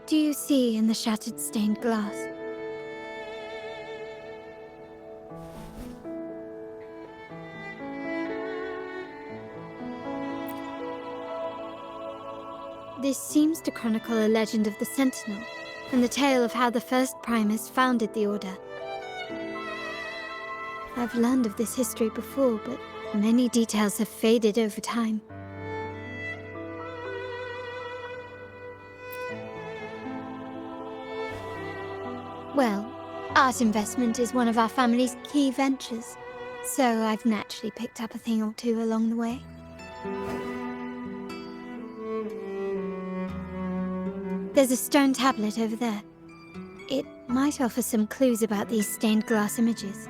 do you see in the shattered stained glass? This seems to chronicle a legend of the Sentinel, and the tale of how the first Primus founded the Order. I've learned of this history before, but many details have faded over time. Well, art investment is one of our family's key ventures, so I've naturally picked up a thing or two along the way. There's a stone tablet over there. It might offer some clues about these stained glass images.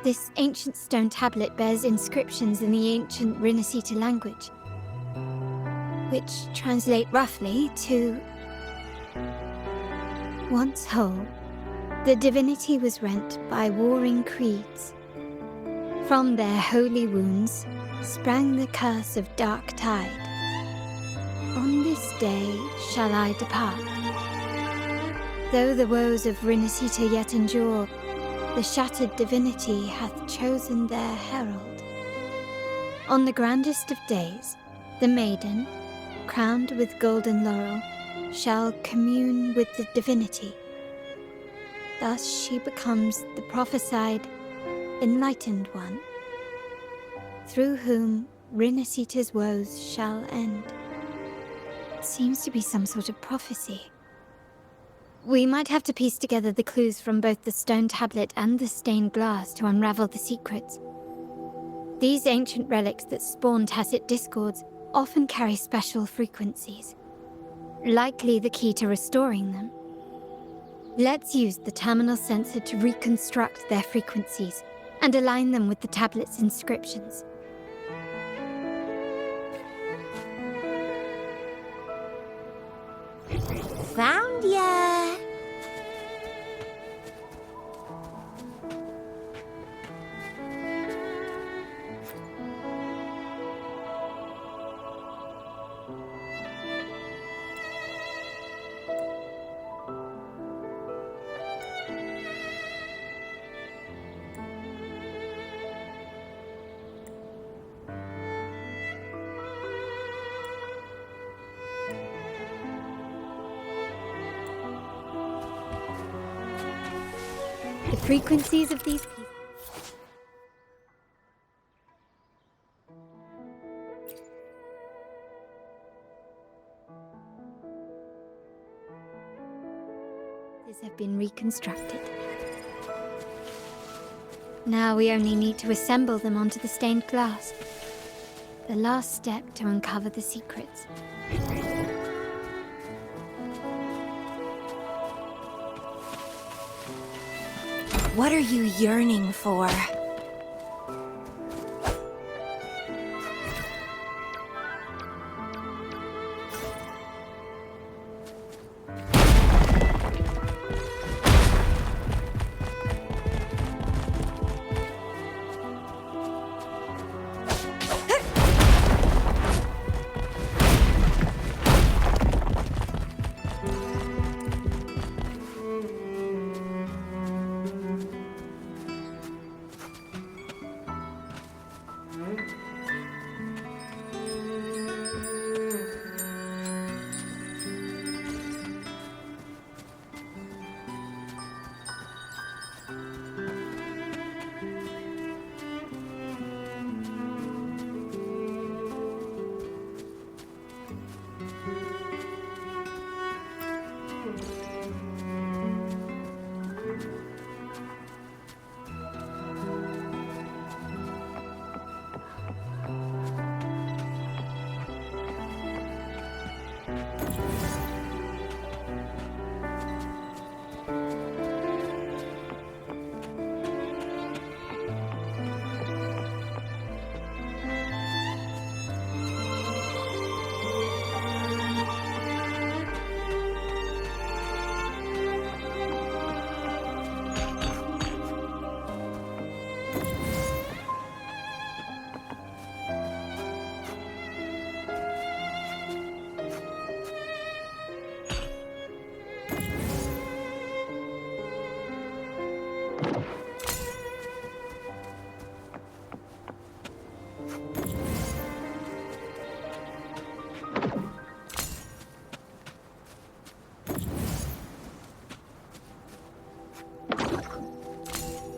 This ancient stone tablet bears inscriptions in the ancient Rinascita language, which translate roughly to... Once whole, the divinity was rent by warring creeds. From their holy wounds sprang the curse of dark tide. On this day shall I depart. Though the woes of Rinascita yet endure, the shattered divinity hath chosen their herald. On the grandest of days, the maiden, crowned with golden laurel, shall commune with the divinity. Thus she becomes the prophesied, enlightened one, through whom Rinascita's woes shall end. It seems to be some sort of prophecy. We might have to piece together the clues from both the stone tablet and the stained glass to unravel the secrets. These ancient relics that spawn tacit discords often carry special frequencies, likely the key to restoring them. Let's use the terminal sensor to reconstruct their frequencies and align them with the tablet's inscriptions. Found ya! The frequencies of these pieces. Have been reconstructed. Now we only need to assemble them onto the stained glass. The last step to uncover the secrets. What are you yearning for?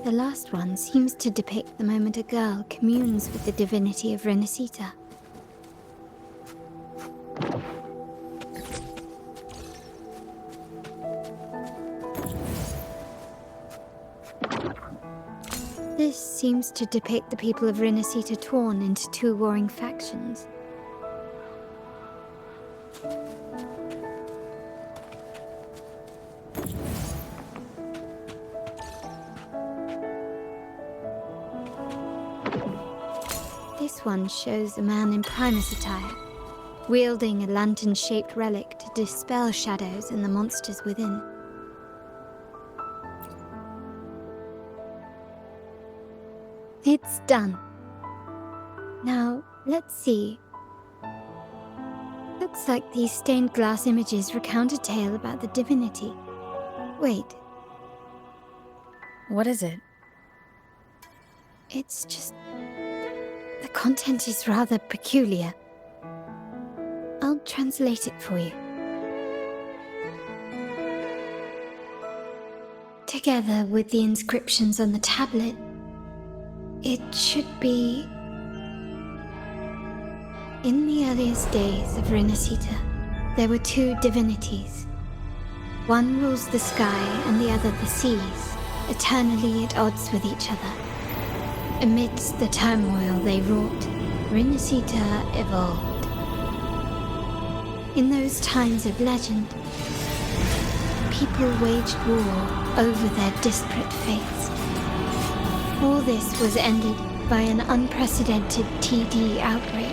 The last one seems to depict the moment a girl communes with the divinity of Renacita. This seems to depict the people of Renacita torn into two warring factions. This one shows a man in Primus attire, wielding a lantern-shaped relic to dispel shadows and the monsters within. It's done. Now, let's see. Looks like these stained glass images recount a tale about the divinity. Wait. What is it? It's just... the content is rather peculiar. I'll translate it for you. Together with the inscriptions on the tablet, it should be... In the earliest days of Renacita, there were two divinities. One rules the sky and the other the seas, eternally at odds with each other. Amidst the turmoil they wrought, Renacita evolved. In those times of legend, people waged war over their disparate fates. All this was ended by an unprecedented TD outbreak.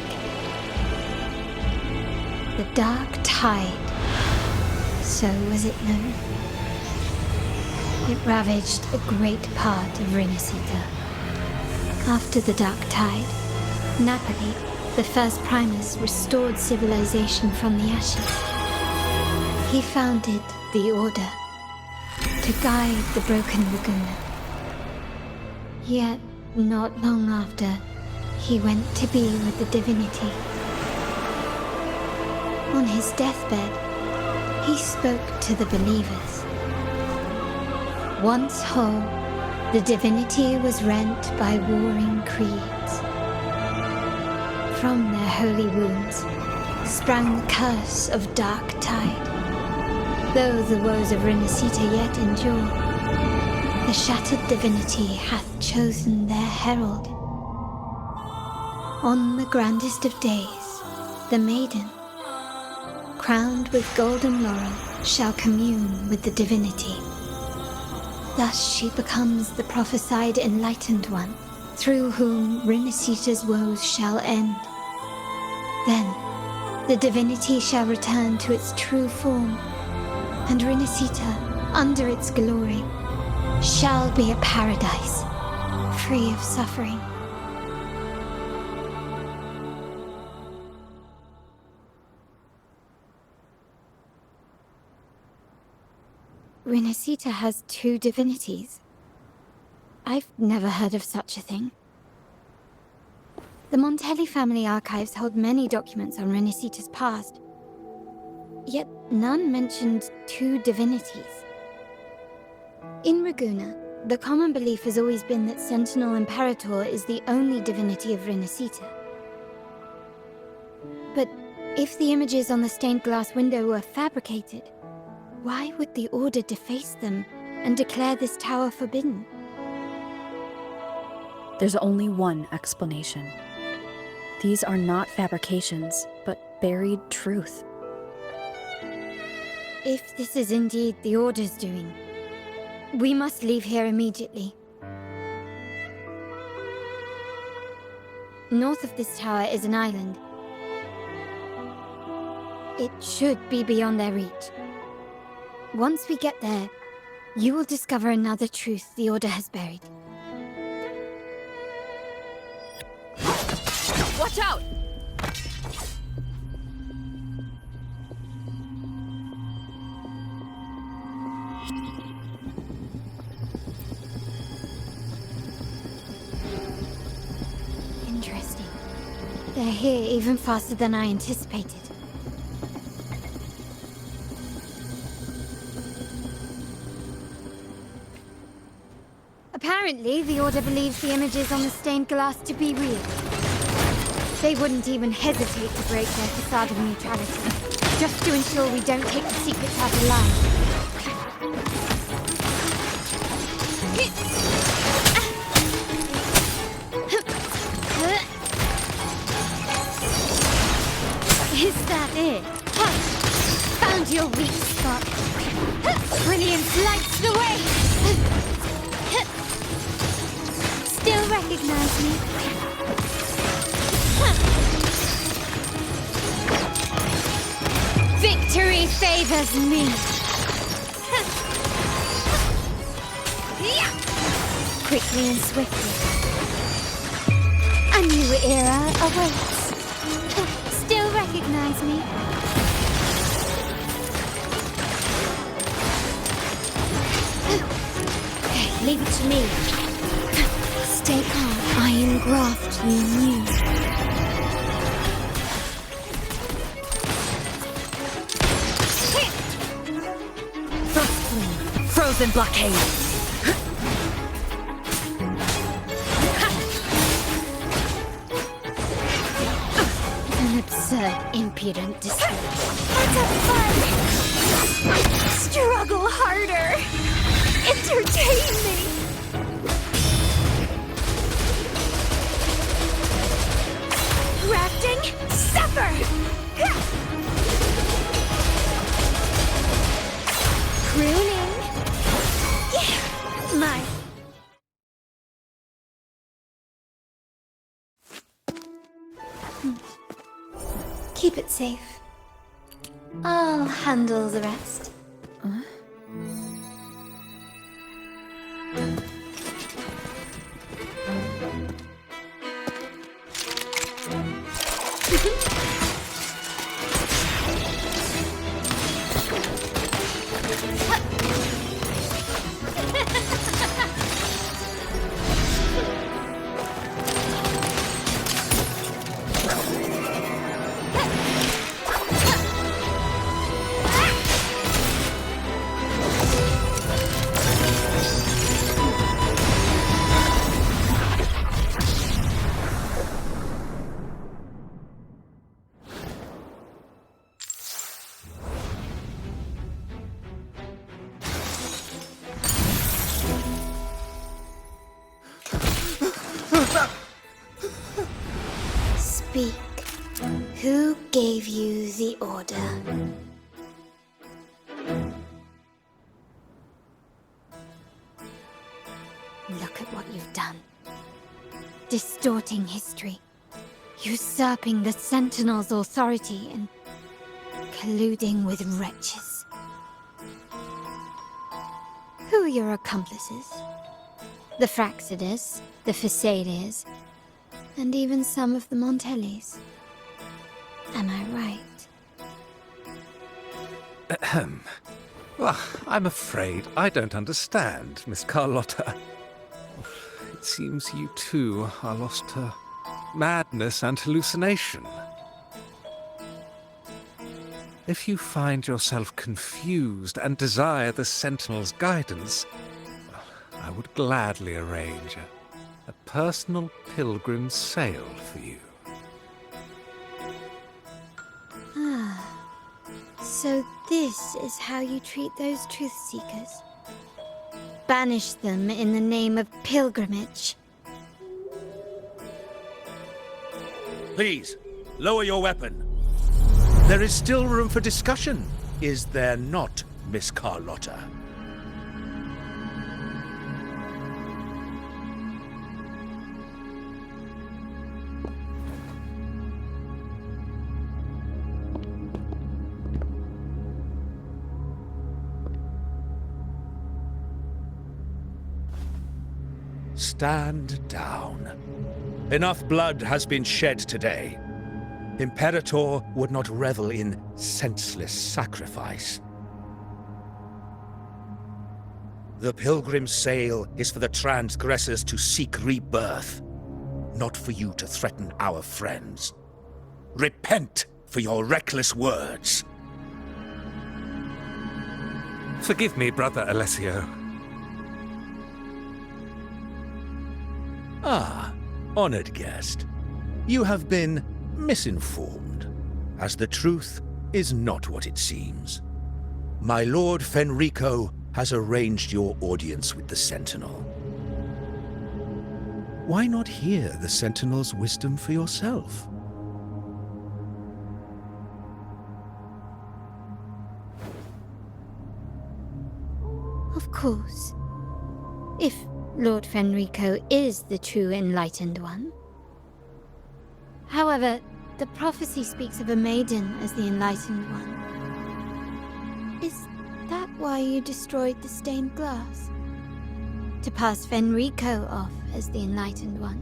The Dark Tide, so was it known. It ravaged a great part of Renacita. After the Dark Tide, Napoli, the first Primus, restored civilization from the ashes. He founded the Order to guide the broken Laguna. Yet, not long after, he went to be with the divinity. On his deathbed, he spoke to the believers. Once whole, the divinity was rent by warring creeds. From their holy wounds sprang the curse of Dark Tide. Though the woes of Renacita yet endure, the shattered divinity hath chosen their herald. On the grandest of days, the maiden, crowned with golden laurel, shall commune with the divinity. Thus she becomes the prophesied enlightened one, through whom Renacita's woes shall end. Then, the divinity shall return to its true form, and Renacita, under its glory, shall be a paradise, free of suffering. Renacita has two divinities. I've never heard of such a thing. The Montelli family archives hold many documents on Renacita's past, yet none mentioned two divinities. In Ragusa, the common belief has always been that Sentinel Imperator is the only divinity of Renacita. But if the images on the stained glass window were fabricated, why would the Order deface them and declare this tower forbidden? There's only one explanation. These are not fabrications, but buried truth. If this is indeed the Order's doing, we must leave here immediately. North of this tower is an island. It should be beyond their reach. Once we get there, you will discover another truth the Order has buried. Watch out! Interesting. They're here even faster than I anticipated. Apparently, the Order believes the images on the stained glass to be real. They wouldn't even hesitate to break their facade of neutrality, just to ensure we don't take the secrets out alive. Is that it? Found your weak spot. Brilliance lights the way! Still recognize me? Victory favors me! Quickly and swiftly. A new era awaits. Still recognize me? Leave it to me. Stay calm. I engraft you new. Frostflame, frozen blockade. An absurd, impudent display. Let's have fun! Struggle harder! Entertain me! Grafting, suffer! Crooning! Yeah, mine. Keep it safe. I'll handle the rest. Speak. Who gave you the order? Look at what you've done. Distorting history. Usurping the Sentinel's authority and colluding with wretches. Who are your accomplices? The Fraxidus, the Phasades, and even some of the Montellis. Am I right? Ahem. Well, I'm afraid I don't understand, Miss Carlotta. It seems you too are lost to madness and hallucination. If you find yourself confused and desire the Sentinel's guidance, I would gladly arrange a personal pilgrim sail for you. So this is how you treat those truth seekers? Banish them in the name of pilgrimage. Please, lower your weapon. There is still room for discussion, is there not, Miss Carlotta? Stand down. Enough blood has been shed today. Imperator would not revel in senseless sacrifice. The pilgrim's sail is for the transgressors to seek rebirth, not for you to threaten our friends. Repent for your reckless words. Forgive me, Brother Alessio. Ah, honored guest. You have been misinformed, as the truth is not what it seems. My Lord Fenrico has arranged your audience with the Sentinel. Why not hear the Sentinel's wisdom for yourself? Of course. If Lord Fenrico is the true Enlightened One. However, the prophecy speaks of a maiden as the Enlightened One. Is that why you destroyed the stained glass? To pass Fenrico off as the Enlightened One?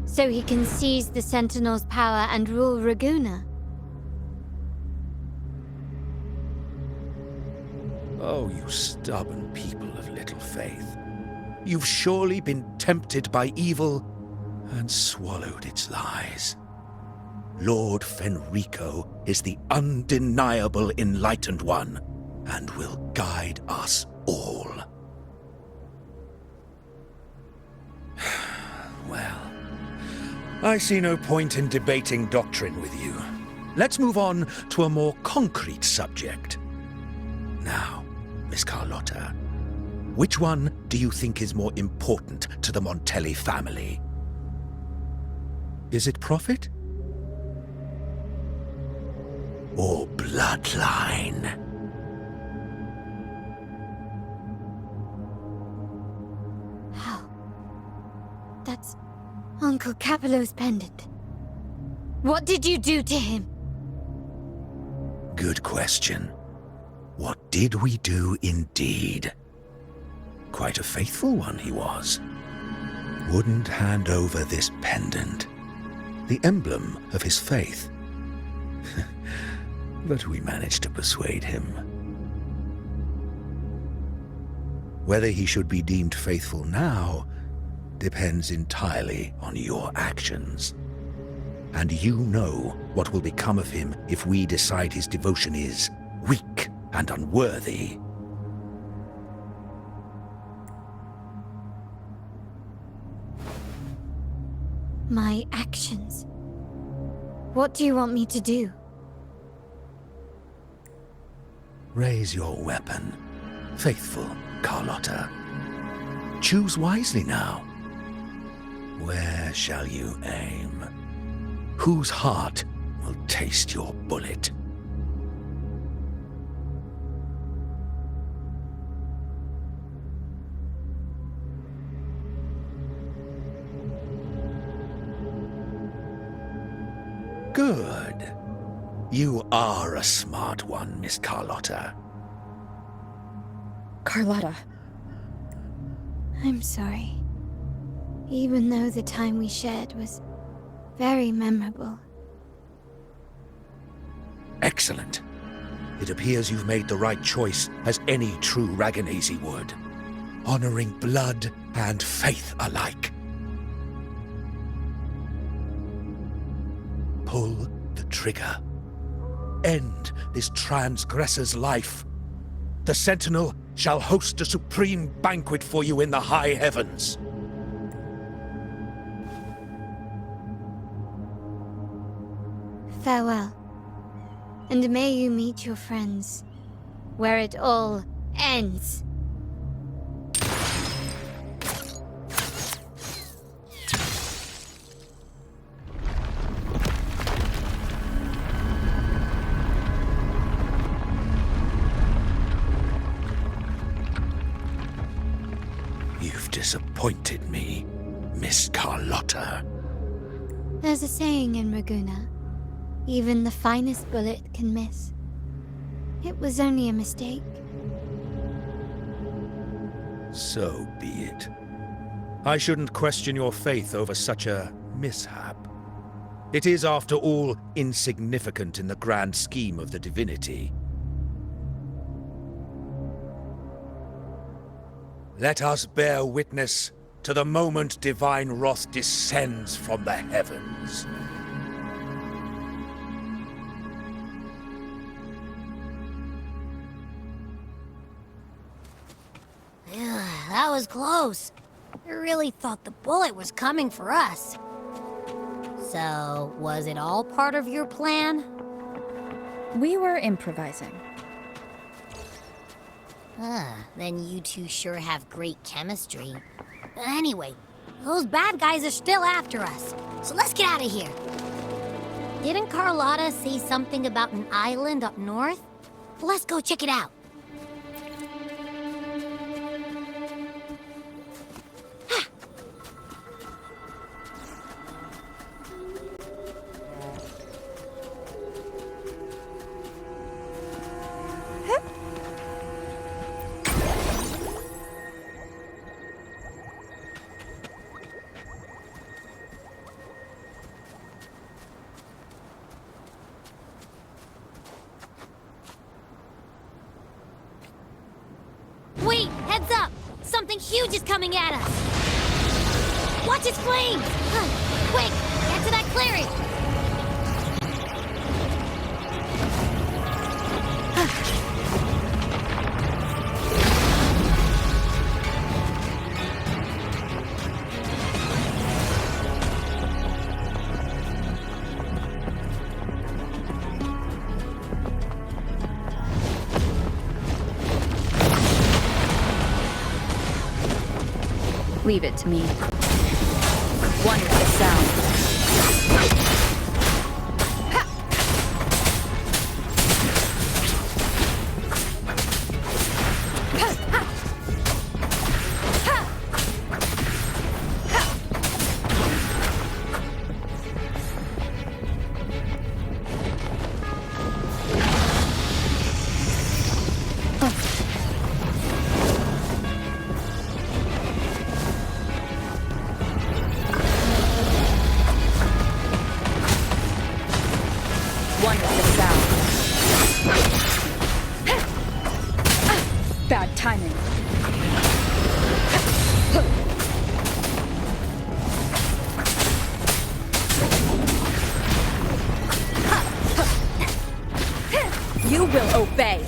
So he can seize the Sentinel's power and rule Raguna? Oh, you stubborn people of little faith. You've surely been tempted by evil and swallowed its lies. Lord Fenrico is the undeniable Enlightened One and will guide us all. Well, I see no point in debating doctrine with you. Let's move on to a more concrete subject. Now, Miss Carlotta, which one do you think is more important to the Montelli family? Is it profit? Or bloodline? How? That's Uncle Capello's pendant. What did you do to him? Good question. What did we do indeed? Quite a faithful one he was. Wouldn't hand over this pendant, the emblem of his faith. But we managed to persuade him. Whether he should be deemed faithful now depends entirely on your actions. And you know what will become of him if we decide his devotion is weak and unworthy. My actions. What do you want me to do? Raise your weapon, faithful Carlotta. Choose wisely now. Where shall you aim? Whose heart will taste your bullet? Good. You are a smart one, Miss Carlotta. Carlotta. I'm sorry. Even though the time we shared was very memorable. Excellent. It appears you've made the right choice, as any true Ragganese would. Honoring blood and faith alike. Pull the trigger. End this transgressor's life. The Sentinel shall host a supreme banquet for you in the high heavens. Farewell. And may you meet your friends, where it all ends. You've disappointed me, Miss Carlotta. There's a saying in Raguna. Even the finest bullet can miss. It was only a mistake. So be it. I shouldn't question your faith over such a mishap. It is, after all, insignificant in the grand scheme of the divinity. Let us bear witness to the moment divine wrath descends from the heavens. That was close. I really thought the bullet was coming for us. So, was it all part of your plan? We were improvising. Then you two sure have great chemistry. Anyway, those bad guys are still after us, so let's get out of here. Didn't Carlotta say something about an island up north? Let's go check it out. Wait, heads up! Something huge is coming at us! Watch its flames! Quick, get to that clearing! Leave it to me. Wonderful sound. Wonderful sound. Bad timing. You will obey.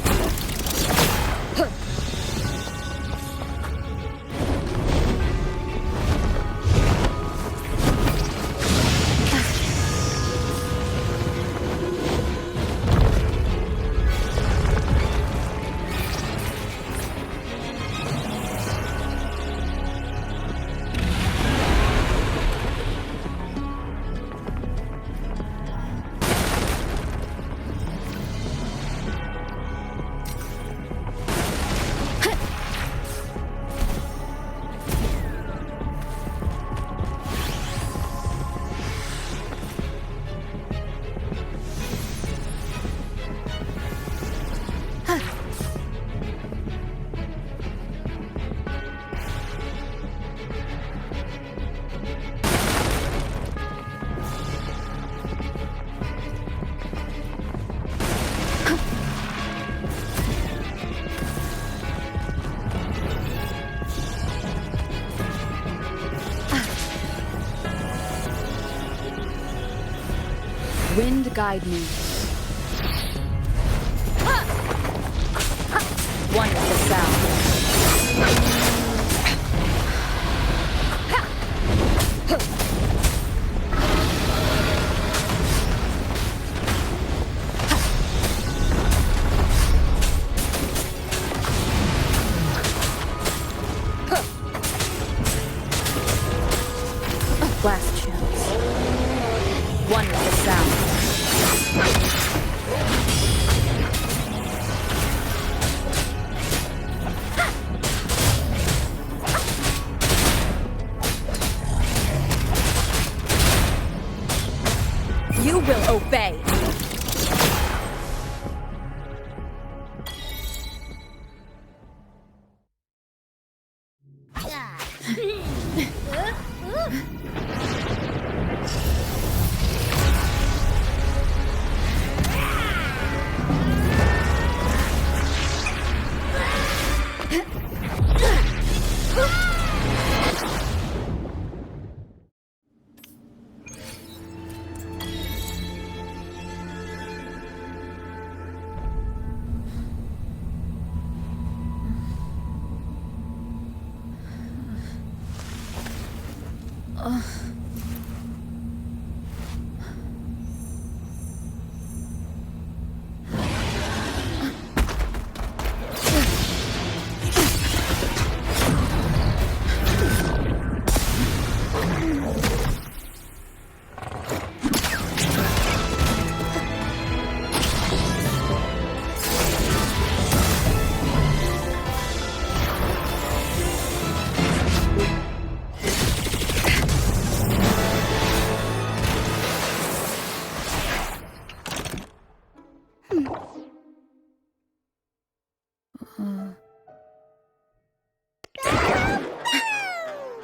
Wind guide me. Wonderful sound. Blast chance. Wonderful sound. You will obey.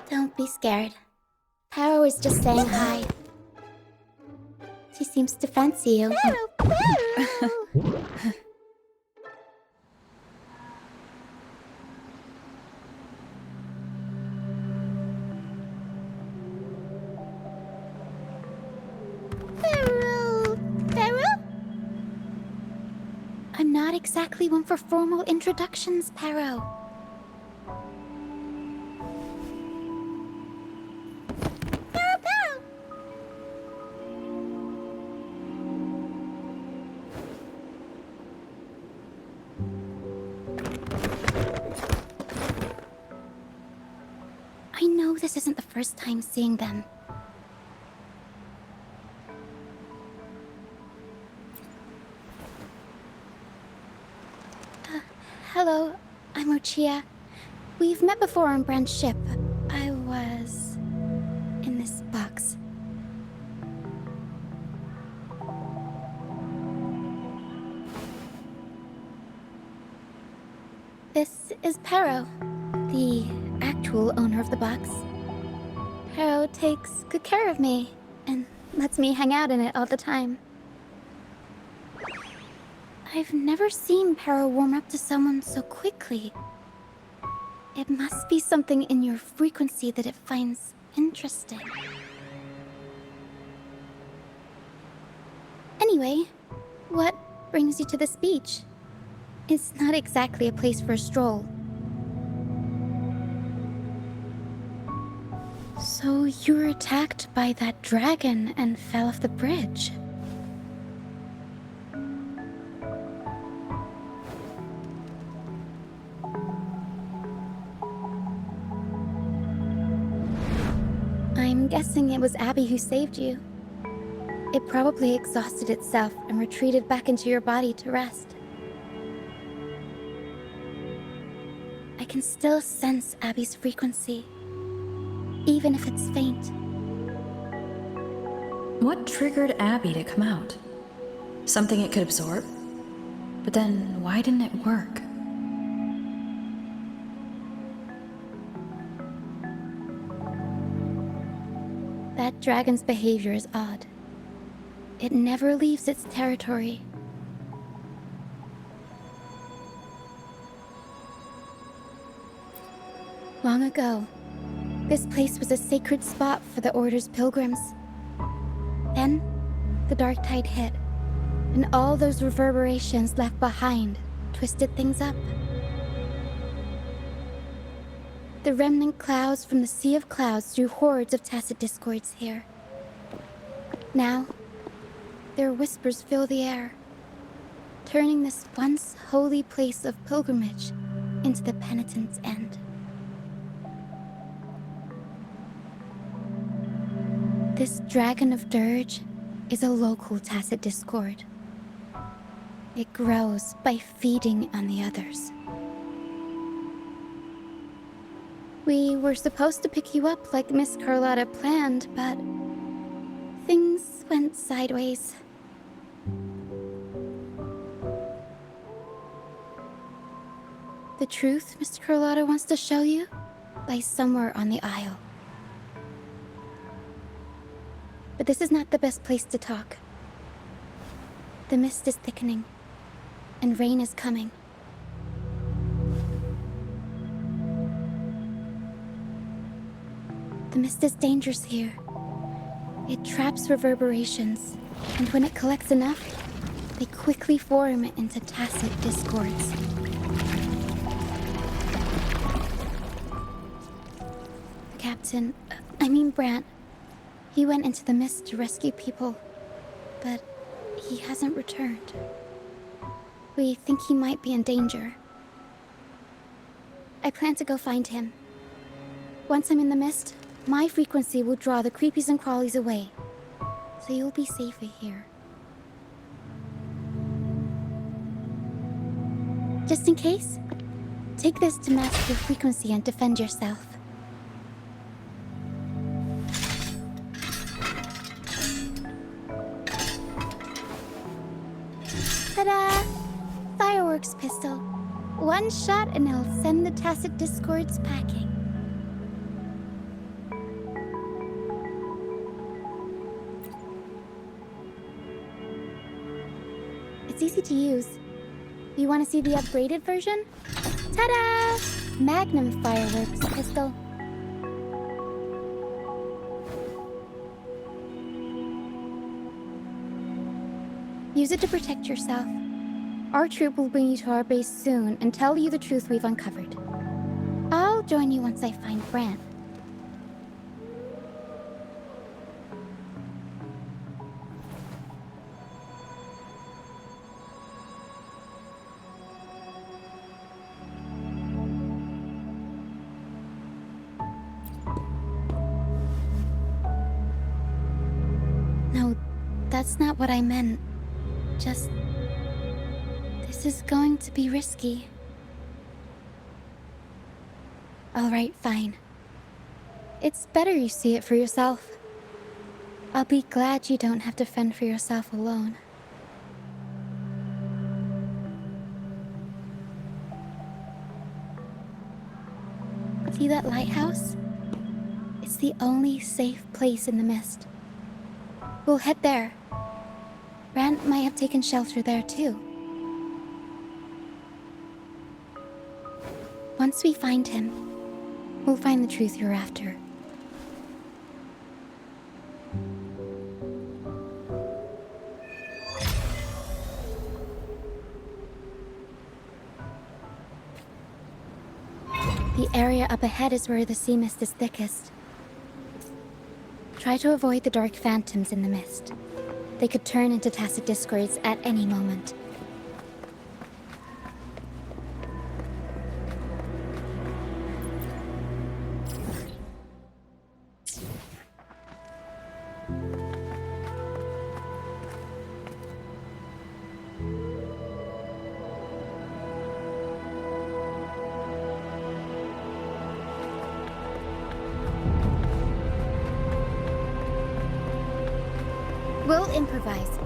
Don't be scared. Paro is just saying hi. She seems to fancy you. Paro? I'm not exactly one for formal introductions, Paro. I know this isn't the first time seeing them. Hello, I'm Ochia. We've met before on Brand's ship. I was in this box. This is Paro, the actual owner of the box. Paro takes good care of me and lets me hang out in it all the time. I've never seen Paro warm up to someone so quickly. It must be something in your frequency that it finds interesting. Anyway, what brings you to this beach? It's not exactly a place for a stroll. So you were attacked by that dragon and fell off the bridge. I'm guessing it was Abby who saved you. It probably exhausted itself and retreated back into your body to rest. I can still sense Abby's frequency, even if it's faint. What triggered Abby to come out? Something it could absorb? But then, why didn't it work? That dragon's behavior is odd. It never leaves its territory. Long ago, this place was a sacred spot for the Order's pilgrims. Then, the dark tide hit, and all those reverberations left behind twisted things up. The remnant clouds from the Sea of Clouds drew hordes of tacit discords here. Now, their whispers fill the air, turning this once holy place of pilgrimage into the penitent's end. This Dragon of Dirge is a local tacit discord. It grows by feeding on the others. We were supposed to pick you up like Miss Carlotta planned, but things went sideways. The truth Miss Carlotta wants to show you lies somewhere on the Isle. But this is not the best place to talk. The mist is thickening, and rain is coming. The mist is dangerous here. It traps reverberations, and when it collects enough, they quickly form into tacit discords. The captain, I mean Brant. He went into the mist to rescue people, but he hasn't returned. We think he might be in danger. I plan to go find him. Once I'm in the mist, my frequency will draw the creepies and crawlies away, so you'll be safer here. Just in case, take this to mask your frequency and defend yourself. Ta-da! Fireworks pistol. One shot and it'll send the Tacet Discords packing. It's easy to use. You want to see the upgraded version? Ta-da! Magnum fireworks pistol. Use it to protect yourself. Our troop will bring you to our base soon and tell you the truth we've uncovered. I'll join you once I find Brant. No, that's not what I meant. Just... this is going to be risky. Alright, fine. It's better you see it for yourself. I'll be glad you don't have to fend for yourself alone. See that lighthouse? It's the only safe place in the mist. We'll head there. Brant might have taken shelter there too. Once we find him, we'll find the truth you're after. The area up ahead is where the sea mist is thickest. Try to avoid the dark phantoms in the mist. They could turn into Tacet Discords at any moment. We'll improvise.